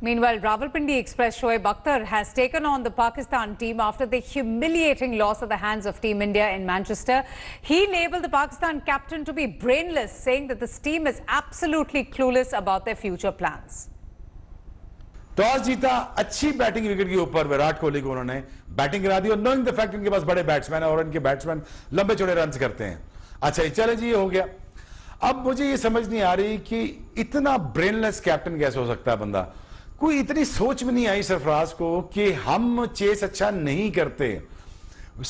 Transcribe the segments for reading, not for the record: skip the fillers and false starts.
Meanwhile, Rawalpindi Express Shoaib Akhtar has taken on the Pakistan team after the humiliating loss at the hands of Team India in Manchester. He labelled the Pakistan captain to be brainless, saying that this team is absolutely clueless about their future plans. Toss जीता, अच्छी batting wicket के ऊपर विराट कोहली को उन्होंने batting करा दी और knowing the fact इनके पास बड़े बैट्समैन है और इनके बैट्समैन लंबे चौड़े रन करते हैं. अच्छा चले जी, ये हो गया. अब मुझे ये समझ नहीं आ रही कि इतना ब्रेनलेस कैप्टन कैसे हो सकता है बंदा. कोई इतनी सोच में नहीं आई सरफराज को कि हम चेस अच्छा नहीं करते.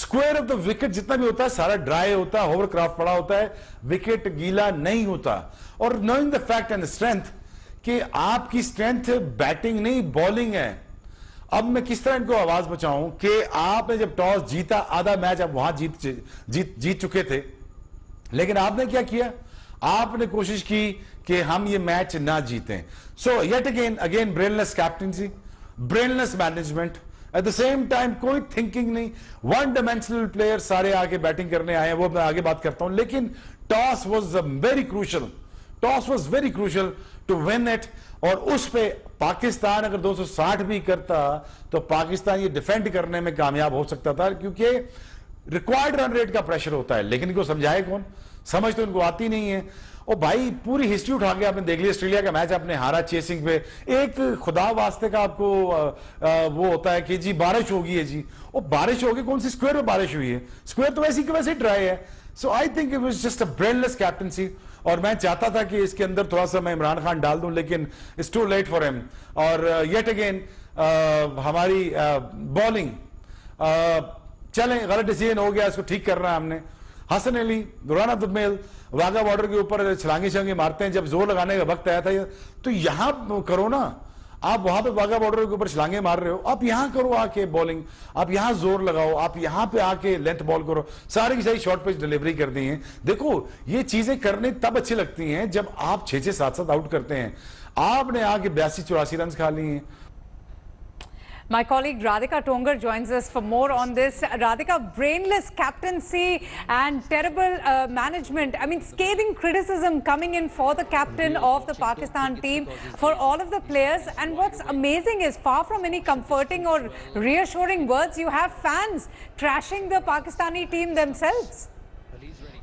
स्क्वायर ऑफ द विकेट जितना भी होता है सारा ड्राई होता है, होवरक्राफ्ट पड़ा होता है, विकेट गीला नहीं होता. और knowing the fact and strength कि आपकी स्ट्रेंथ बैटिंग नहीं बॉलिंग है. अब मैं किस तरह इनको आवाज बचाऊं कि आपने जब टॉस जीता, आधा मैच आप वहां जीत चुके थे, लेकिन आपने क्या किया, आपने कोशिश की कि हम ये मैच ना जीतें. So yet again brainless captaincy, brainless management, at the same time कोई थिंकिंग नहीं, वन डायमेंशनल प्लेयर सारे आके बैटिंग करने आए हैं, वो मैं आगे बात करता हूं. लेकिन toss was very crucial, toss was very crucial to win it. और उस पे पाकिस्तान अगर 260 भी करता तो पाकिस्तान ये डिफेंड करने में कामयाब हो सकता था, क्योंकि रिक्वायर्ड रन रेट का प्रेशर होता है. लेकिन इनको समझाए कौन, समझ तो इनको आती नहीं है. और भाई पूरी हिस्ट्री उठा के आपने देख लिया, ऑस्ट्रेलिया का मैच आपने हारा चेसिंग पे. एक खुदा वास्ते का आपको वो होता है कि जी बारिश होगी है जी, और बारिश होगी कौन सी, स्क्वायर में बारिश हुई है, स्क्वायर तो वैसे ही वैसे ड्राई है. So I think it was just a brainless captaincy. और मैं चाहता था कि इसके अंदर थोड़ा सा मैं इमरान खान डाल दूं, लेकिन it's too late for him. और येट अगेन हमारी बॉलिंग, चलें गलत डिसीजन हो गया, इसको ठीक करना है हमने. Hasan Ali run of the mill Wagah border के ऊपर छलांगे छलांगे मारते हैं, जब जोर लगाने का वक्त आया था तो यहां करो ना. आप वहां पे वाघा बॉर्डर के ऊपर छलांगे मार रहे हो, आप यहां करो आके बॉलिंग, आप यहां जोर लगाओ, आप यहां पे आके लेंथ बॉल करो. सारी की सारी शॉर्ट पिच डिलीवरी कर दी है. देखो ये चीजें करने तब अच्छी लगती हैं जब आप 6-6, 7-7 आउट करते हैं. आपने आके 82-84 रन खा लिए हैं. My colleague Radhika Tongar joins us for more on this. Radhika, brainless captaincy and terrible management. I mean, scathing criticism coming in for the captain of the Pakistan team, for all of the players. And what's amazing is, far from any comforting or reassuring words, you have fans trashing the Pakistani team themselves.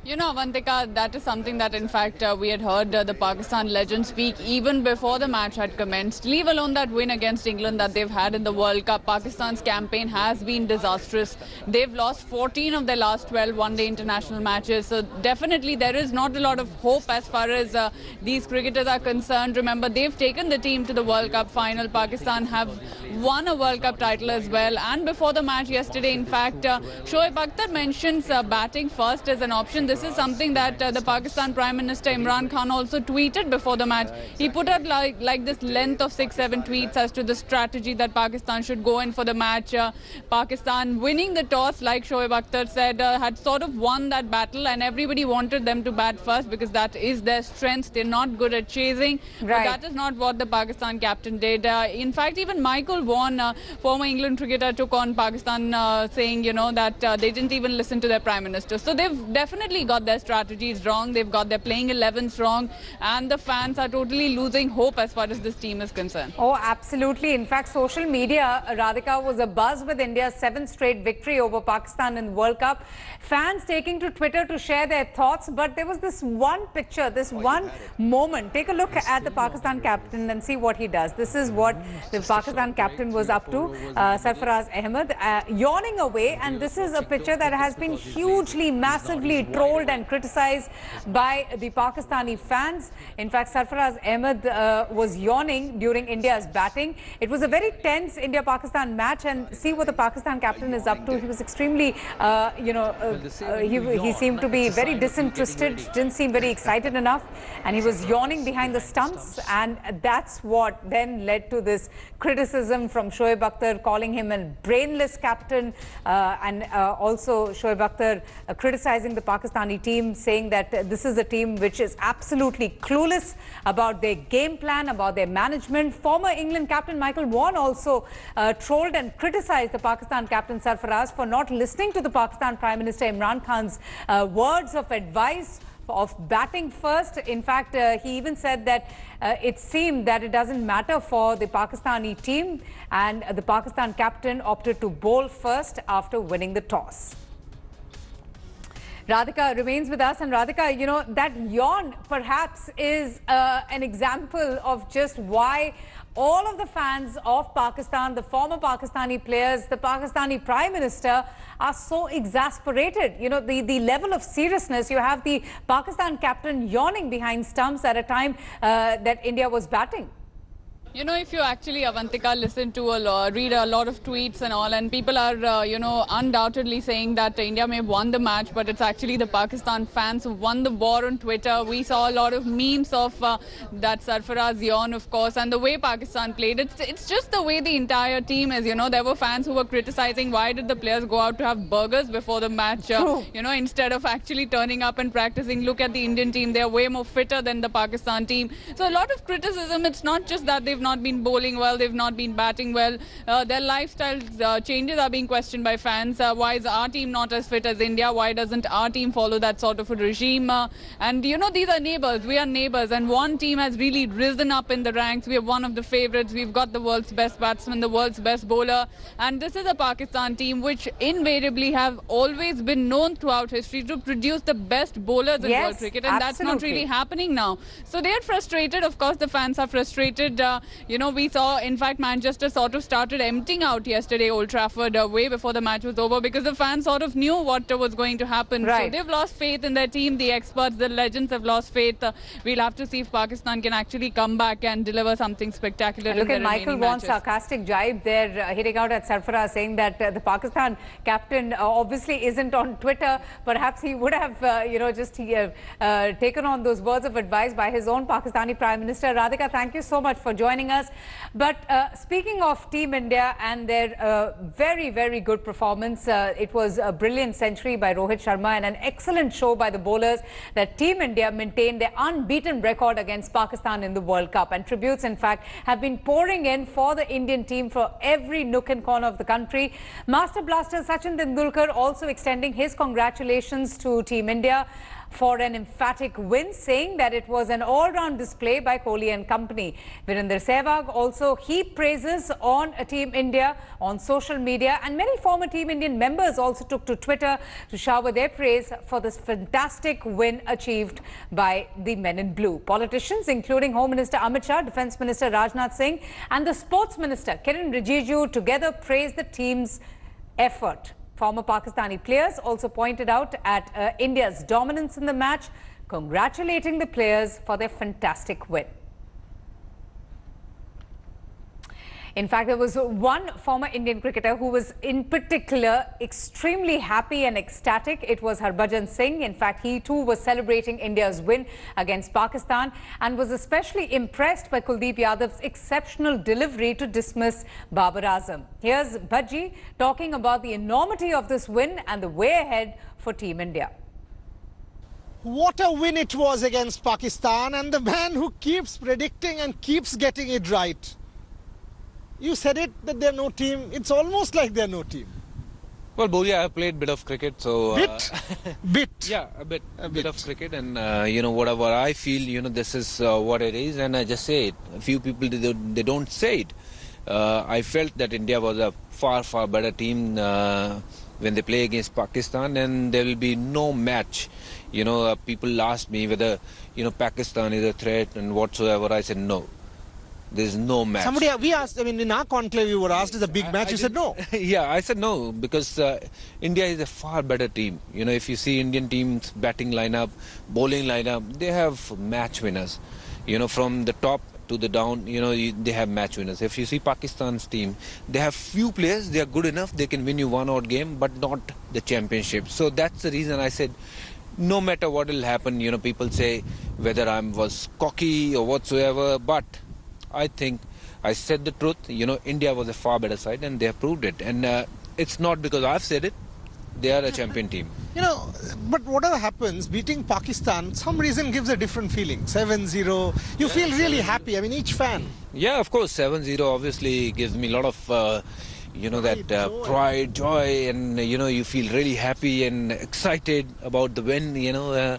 You know, Avantika, that is something that in fact we had heard the Pakistan legend speak even before the match had commenced. Leave alone that win against England that they've had in the World Cup. Pakistan's campaign has been disastrous. They've lost 14 of their last 12 one-day international matches. So definitely there is not a lot of hope as far as these cricketers are concerned. Remember, they've taken the team to the World Cup final. Pakistan have won a World Cup title as well. And before the match yesterday, in fact, Shoaib Akhtar mentions batting first as an option. This is something that the Pakistan Prime Minister Imran Khan also tweeted before the match. He put out like this length of 6-7 tweets as to the strategy that Pakistan should go in for the match. Pakistan winning the toss, like Shoaib Akhtar said, had sort of won that battle, and everybody wanted them to bat first because that is their strength. They're not good at chasing. Right. But that is not what the Pakistan captain did. In fact, even Michael Vaughan, former England cricketer, took on Pakistan saying, you know, that they didn't even listen to their Prime Minister. So they've definitely got their strategies wrong, they've got their playing 11s wrong, and the fans are totally losing hope as far as this team is concerned. Oh, absolutely. In fact, social media, Radhika, was abuzz with India's 7th straight victory over Pakistan in the World Cup. Fans taking to Twitter to share their thoughts, but there was this one picture, this one moment. Take a look at the Pakistan captain and see what he does. This is what the Pakistan captain was up to, Sarfaraz Ahmed, yawning away, and this is a picture that has been hugely, massively trolled and criticized by the Pakistani fans. In fact, Sarfaraz Ahmed was yawning during India's batting. It was a very tense India-Pakistan match, and see what the Pakistan captain is up to. He was extremely, he seemed to be very disinterested, didn't seem very excited enough, and he was yawning behind the stumps, and that's what then led to this criticism from Shoaib Akhtar, calling him a brainless captain, and also Shoaib Akhtar criticizing the Pakistani team, saying that this is a team which is absolutely clueless about their game plan, about their management. Former England captain Michael Vaughan also trolled and criticized the Pakistan captain Sarfaraz for not listening to the Pakistan Prime Minister Imran Khan's words of advice of batting first. In fact, he even said that it seemed that it doesn't matter for the Pakistani team, and the Pakistan captain opted to bowl first after winning the toss. Radhika remains with us, and Radhika, you know, that yawn perhaps is an example of just why all of the fans of Pakistan, the former Pakistani players, the Pakistani Prime Minister are so exasperated. You know, the level of seriousness. You have the Pakistan captain yawning behind stumps at a time that India was batting. You know, if you actually, Avantika, listen to read a lot of tweets and all, and people are, you know, undoubtedly saying that India may have won the match, but it's actually the Pakistan fans who won the war on Twitter. We saw a lot of memes of that Sarfaraz yawn, of course, and the way Pakistan played. It's just the way the entire team is, you know. There were fans who were criticizing why did the players go out to have burgers before the match, you know, instead of actually turning up and practicing. Look at the Indian team. They're way more fitter than the Pakistan team. So a lot of criticism. It's not just that they've not been bowling well, they've not been batting well. Their lifestyle changes are being questioned by fans. Why is our team not as fit as India? Why doesn't our team follow that sort of a regime? And you know, these are neighbours. We are neighbours, and one team has really risen up in the ranks. We are one of the favourites. We've got the world's best batsman, the world's best bowler, and this is a Pakistan team which invariably have always been known throughout history to produce the best bowlers in world cricket, and that's not really happening now. So they are frustrated. Of course, the fans are frustrated. You know, we saw, in fact, Manchester sort of started emptying out yesterday, Old Trafford, way before the match was over, because the fans sort of knew what was going to happen. Right. So they've lost faith in their team. The experts, the legends have lost faith. We'll have to see if Pakistan can actually come back and deliver something spectacular. Look at Michael Vaughan's matches. sarcastic jibe there, hitting out at Sarfaraz, saying that the Pakistan captain obviously isn't on Twitter. Perhaps he would have, you know, just taken on those words of advice by his own Pakistani Prime Minister. Radhika, thank you so much for joining us. But speaking of Team India and their very, very good performance, it was a brilliant century by Rohit Sharma and an excellent show by the bowlers that Team India maintained their unbeaten record against Pakistan in the World Cup. And tributes, in fact, have been pouring in for the Indian team for every nook and corner of the country. Master Blaster Sachin Tendulkar also extending his congratulations to Team India for an emphatic win, saying that it was an all-round display by Kohli and company. Virender Sehwag also heaped praises on Team India on social media, and many former Team Indian members also took to Twitter to shower their praise for this fantastic win achieved by the men in blue. Politicians, including Home Minister Amit Shah, Defence Minister Rajnath Singh and the Sports Minister Kiran Rijiju, together praised the team's effort. Former Pakistani players also pointed out at India's dominance in the match, congratulating the players for their fantastic win. In fact, there was one former Indian cricketer who was in particular extremely happy and ecstatic. It was Harbhajan Singh. In fact, he too was celebrating India's win against Pakistan and was especially impressed by Kuldeep Yadav's exceptional delivery to dismiss Babar Azam. Here's Budgie talking about the enormity of this win and the way ahead for Team India. What a win it was against Pakistan, and the man who keeps predicting and keeps getting it right. You said it, that they're no team. It's almost like they're no team. Well, Bhuvi, I have played a bit of cricket, so... Bit? Yeah, a bit of cricket, and, you know, whatever I feel, you know, this is what it is, and I just say it. A few people, they don't say it. I felt that India was a far, far better team when they play against Pakistan, and there will be no match. You know, people asked me whether, you know, Pakistan is a threat and whatsoever. I said no. There's no match. We asked, I mean, in our conclave, you were asked, is a big match? You said no. Yeah, I said no, because India is a far better team. You know, if you see Indian team's batting lineup, bowling lineup, they have match winners. You know, from the top to the down, you know, they have match winners. If you see Pakistan's team, they have few players, they are good enough, they can win you one odd game, but not the championship. So that's the reason I said, no matter what will happen, you know, people say whether I was cocky or whatsoever, but I think I said the truth. You know, India was a far better side, and they have proved it. And it's not because I've said it. They are a champion team. You know, but whatever happens, beating Pakistan, some reason gives a different feeling. 7-0. You feel really happy. I mean, each fan. Yeah, of course. 7-0 obviously gives me a lot of, you know, that pride, joy, and, you know, you feel really happy and excited about the win, you know.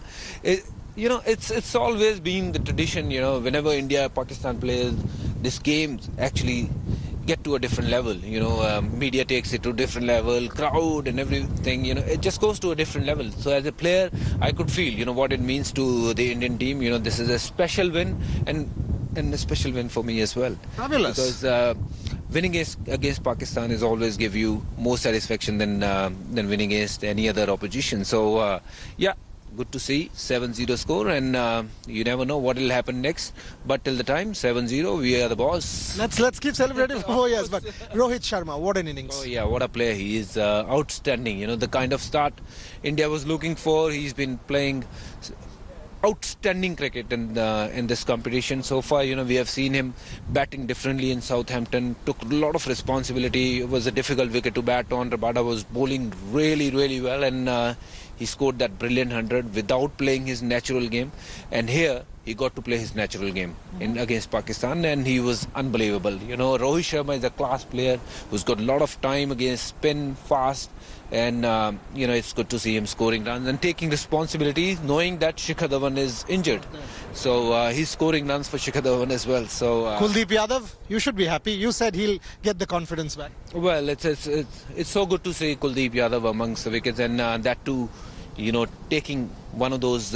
You know, it's always been the tradition, you know, whenever India, Pakistan plays, this game actually get to a different level, you know, media takes it to a different level, crowd and everything, you know, it just goes to a different level. So as a player, I could feel, you know, what it means to the Indian team. You know, this is a special win and a special win for me as well. Fabulous. Because winning against Pakistan is always give you more satisfaction than winning against any other opposition. So yeah, good to see 7-0 score, and you never know what will happen next. But till the time, 7-0, we are the boss. Let's keep celebrating for 4 years. But Rohit Sharma, what an innings! Oh yeah, what a player! He is outstanding. You know, the kind of start India was looking for. He's been playing outstanding cricket in this competition so far. You know, we have seen him batting differently in Southampton, took a lot of responsibility. It was a difficult wicket to bat on. Rabada was bowling really well, and he scored that brilliant 100 without playing his natural game. And here he got to play his natural game against Pakistan, and he was unbelievable. You know, Rohit Sharma is a class player who's got a lot of time against spin, fast, and you know, it's good to see him scoring runs and taking responsibility, knowing that Shikhar Dhawan is injured. So he's scoring runs for Shikhar Dhawan as well. So Kuldeep Yadav, you should be happy. You said he'll get the confidence back. well, it's so good to see Kuldeep Yadav amongst the wickets, and that too, you know, taking one of those.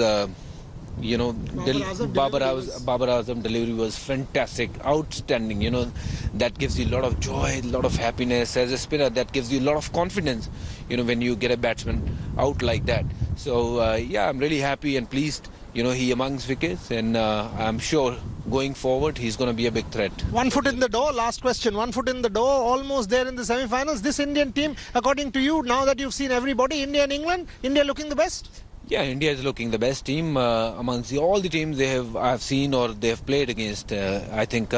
You know, Babar Azam delivery was fantastic, outstanding. You know, that gives you a lot of joy, a lot of happiness. As a spinner, that gives you a lot of confidence, you know, when you get a batsman out like that. So, yeah, I'm really happy and pleased. You know, he amongst wickets, and I'm sure going forward, he's going to be a big threat. 1 foot in the door, last question. 1 foot in the door, almost there in the semi-finals. This Indian team, according to you, now that you've seen everybody, India and England, India looking the best? Yeah, India is looking the best team amongst all the teams I've seen or they have played against. I think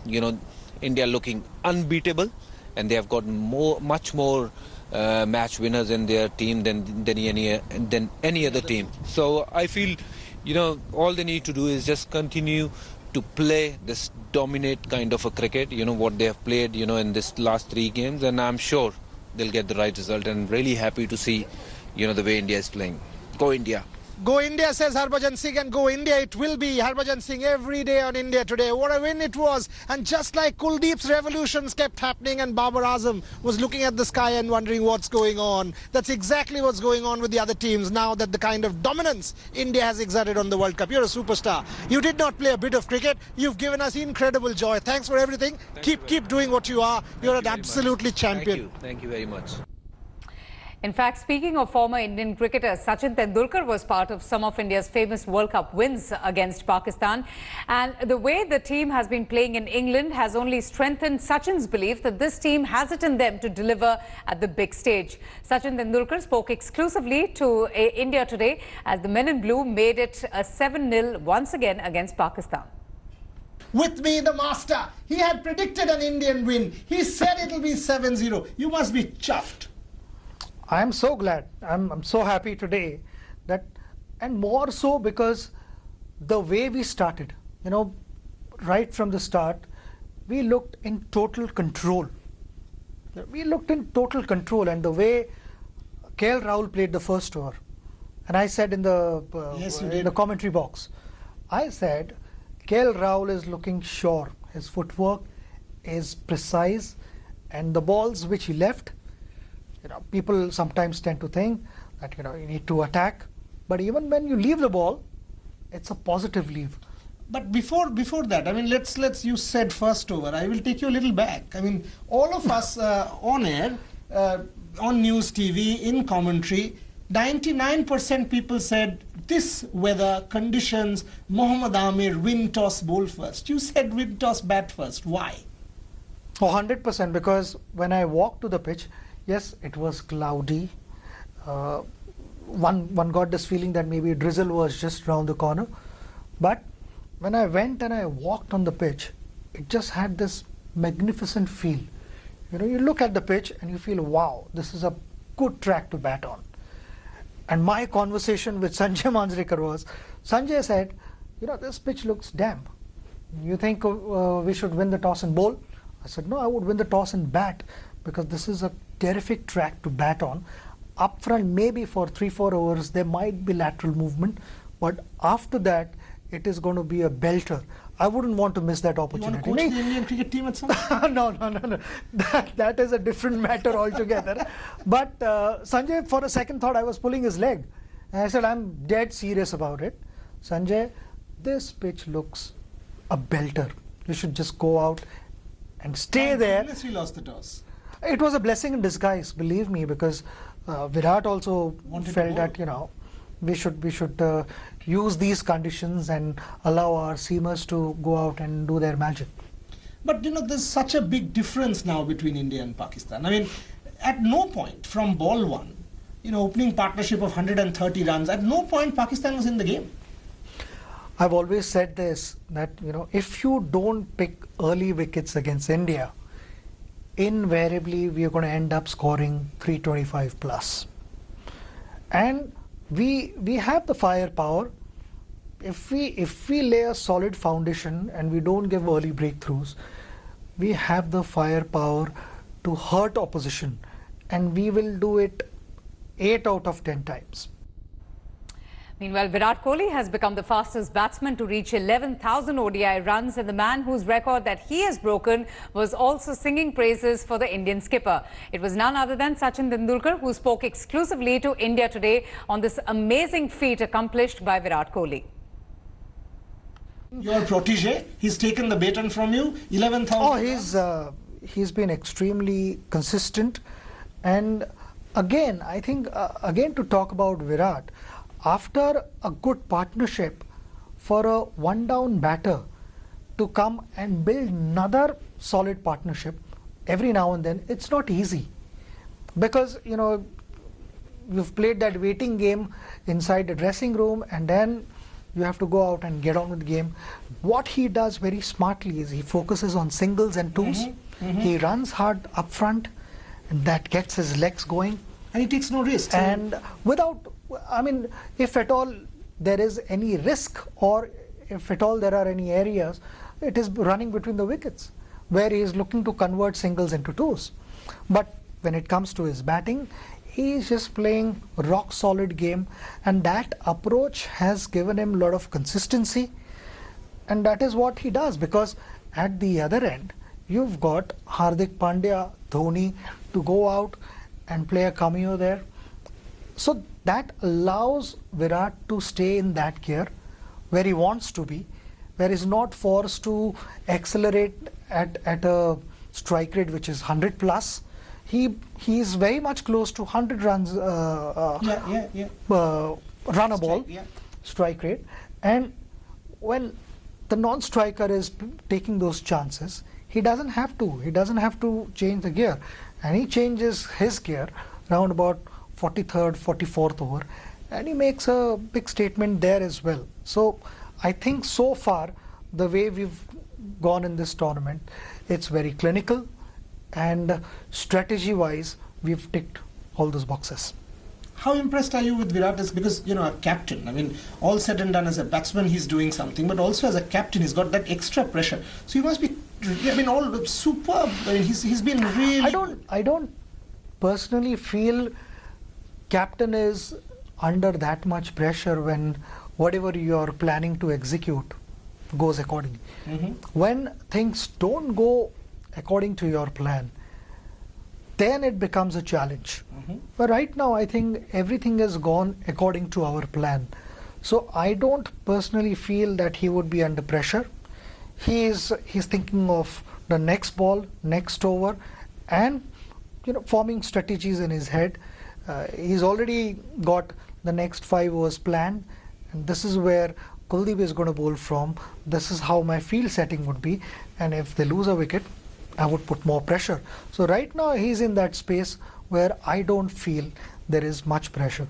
you know, India looking unbeatable, and they have got much more match winners in their team than any other team. So I feel, you know, all they need to do is just continue to play this dominate kind of a cricket. You know what they have played, you know, in this last 3 games, and I'm sure they'll get the right result. And really happy to see, you know, the way India is playing. Go India. Go India, says Harbhajan Singh, and go India it will be. Harbhajan Singh every day on India Today. What a win it was. And just like Kuldeep's revolutions kept happening and Babar Azam was looking at the sky and wondering what's going on, that's exactly what's going on with the other teams now that the kind of dominance India has exerted on the World Cup. You're a superstar. You did not play a bit of cricket. You've given us incredible joy. Thanks for everything. Keep doing what you are. You're an absolutely champion. Thank you very much. In fact, speaking of former Indian cricketers, Sachin Tendulkar was part of some of India's famous World Cup wins against Pakistan. And the way the team has been playing in England has only strengthened Sachin's belief that this team has it in them to deliver at the big stage. Sachin Tendulkar spoke exclusively to India Today as the men in blue made it a 7-0 once again against Pakistan. With me, the master. He had predicted an Indian win. He said it'll be 7-0. You must be chuffed. I am so glad. I'm so happy today that, and more so because the way we started, you know, right from the start, we looked in total control. We looked in total control, and the way KL Rahul played the first over, and I said in the commentary box, I said KL Rahul is looking sure. His footwork is precise, and the balls which he left, you know, people sometimes tend to think that, you know, you need to attack, but even when you leave the ball, it's a positive leave. But before that, I mean, let's you said first over. I will take you a little back. I mean, all of us on air, on news TV, in commentary, 99% people said this weather conditions, Mohammad Amir win toss bowl first. You said win toss bat first. Why? Oh, 100%, because when I walked to the pitch, yes, it was cloudy. One got this feeling that maybe drizzle was just round the corner. But when I went and I walked on the pitch, it just had this magnificent feel. You know, you look at the pitch and you feel, wow, this is a good track to bat on. And my conversation with Sanjay Manjrekar was, Sanjay said, you know, this pitch looks damp. You think we should win the toss and bowl? I said, no, I would win the toss and bat, because this is a terrific track to bat on. Up front, maybe for 3-4 overs, there might be lateral movement, but after that, it is going to be a belter. I wouldn't want to miss that You want to opportunity. coach the Indian cricket team at some point? No. That is a different matter altogether. But Sanjay, for a second thought, I was pulling his leg. And I said, I'm dead serious about it. Sanjay, this pitch looks a belter. You should just go out and stay there. Unless we lost the toss. It was a blessing in disguise, believe me, because Virat also Wanted to felt bowl. that, we should use these conditions and allow our seamers to go out and do their magic. But there's such a big difference now between India and Pakistan. I mean, at no point from ball one, opening partnership of 130 runs, at no point Pakistan was in the game. I've always said this, that if you don't pick early wickets against India, invariably we are going to end up scoring 325 plus. And we have the firepower. If we lay a solid foundation and we don't give early breakthroughs, we have the firepower to hurt opposition, and we will do it 8 out of 10 times. Meanwhile, Virat Kohli has become the fastest batsman to reach 11,000 ODI runs, and the man whose record that he has broken was also singing praises for the Indian skipper. It was none other than Sachin Tendulkar who spoke exclusively to India today on this amazing feat accomplished by Virat Kohli. Your protege, he's taken the baton from you, 11,000. Oh, he's been extremely consistent, and again, I think again to talk about Virat, after a good partnership for a one-down batter to come and build another solid partnership every now and then, it's not easy, because you've played that waiting game inside the dressing room, and then you have to go out and get on with the game. What he does very smartly is he focuses on singles and twos. He runs hard up front, and that gets his legs going. And he takes no risks. And if at all there is any risk, or if at all there are any areas, it is running between the wickets, where he is looking to convert singles into twos. But when it comes to his batting, he is just playing rock solid game, and that approach has given him a lot of consistency, and that is what he does, because at the other end you've got Hardik Pandya, Dhoni to go out and play a cameo there. So that allows Virat to stay in that gear where he wants to be, where he's not forced to accelerate at a strike rate which is 100 plus. He is very much close to 100 runs run a ball strike rate, and when the non-striker is taking those chances, he doesn't have to change the gear, and he changes his gear round about 43rd, 44th over, and he makes a big statement there as well. So I think so far the way we've gone in this tournament, it's very clinical, and strategy wise we've ticked all those boxes. How impressed are you with Virat? Because a captain, I mean, all said and done, as a batsman he's doing something, but also as a captain he's got that extra pressure, so he must be all superb. I mean, he's been really... I don't personally feel captain is under that much pressure when whatever you're planning to execute goes accordingly. When things don't go according to your plan, then it becomes a challenge. But right now I think everything has gone according to our plan, so I don't personally feel that he would be under pressure. He's thinking of the next ball, next over, and forming strategies in his head. He's already got the next 5 overs planned, and this is where Kuldeep is going to bowl from. This is how my field setting would be, and if they lose a wicket, I would put more pressure. So right now he's in that space where I don't feel there is much pressure.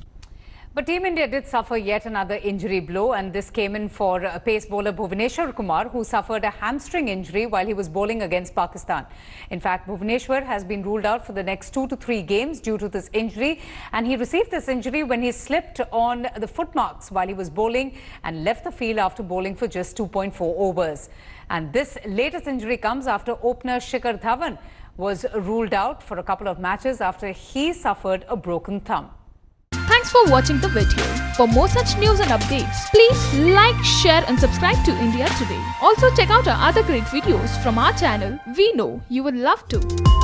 But Team India did suffer yet another injury blow, and this came in for pace bowler Bhuvaneshwar Kumar, who suffered a hamstring injury while he was bowling against Pakistan. In fact, Bhuvaneshwar has been ruled out for the next 2 to 3 games due to this injury, and he received this injury when he slipped on the footmarks while he was bowling and left the field after bowling for just 2.4 overs. And this latest injury comes after opener Shikhar Dhawan was ruled out for a couple of matches after he suffered a broken thumb. Thanks for watching the video. For more such news and updates, please like, share and subscribe to India Today. Also check out our other great videos from our channel. We know you will love to.